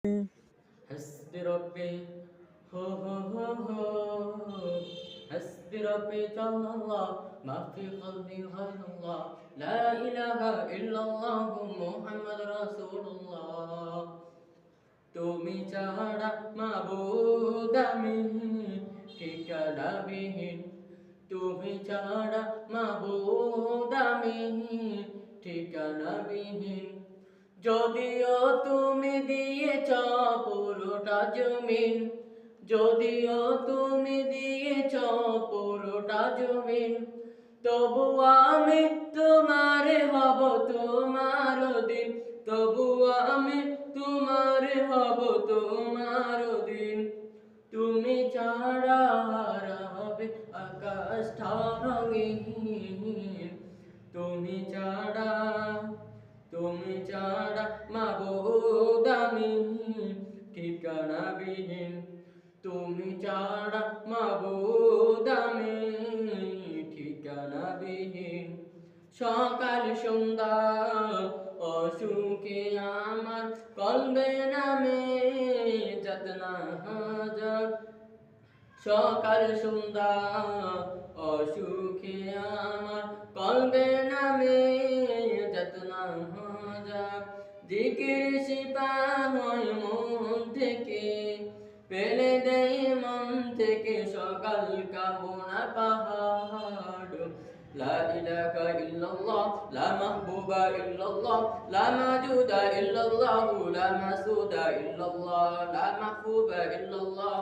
حسبي ربي هو هو هو هو حسبي ربي جل الله ما في قلبي غير الله لا إله إلا الله محمد رسول الله তুমি ছাড়া মাবুদ আমি ঠিকানাবিহীন তুমি ছাড়া মাবুদ আমি ঠিকানাবিহীন যদিও তুমি দিয়েছ পুরোটা জমিন যদিও তুমি দিয়েছ পুরোটা জমিন তবু আমি তোমার হব তোমার দিন তবু আমি তোমার হব তোমার দিন তুমি ছাড়া হবে আকাশটা রঙিন তুমি ছাড়া মাবুদ আমি ঠিকানাবিহীন তুমি ছাড়া মাবুদ আমি ঠিকানাবিহীন সকাল সন্ধ্যা অসুখে আমার কলবে নামে যতনা হাজার সকাল সন্ধ্যা অসুখে আমার কলবে নামে যতনা হাজার জিকির সিপাহয় মন থেকে পেলে দেয় মন থেকে সকাল কামনা পাহাড় লা ইলাহা ইল্লাল্লাহ লা মাহবুবা ইল্লাল্লাহ লা মাজুদা ইল্লাল্লাহ লা মাসুদা ইল্লাল্লাহ লা মাহবুবা ইল্লাল্লাহ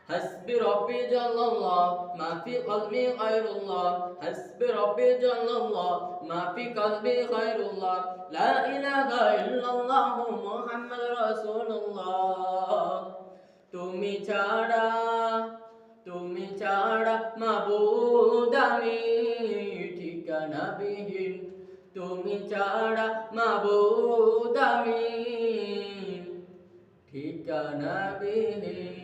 حسبي ربي جل الله ما في قلبي غير الله حسبي ربي جل الله ما في قلبي غير الله لا إله إلا الله محمد رسول الله তুমি ছাড়া মাবুদ আমি ঠিকানাবিহীন তুমি ছাড়া মাবুদ আমি ঠিকানাবিহীন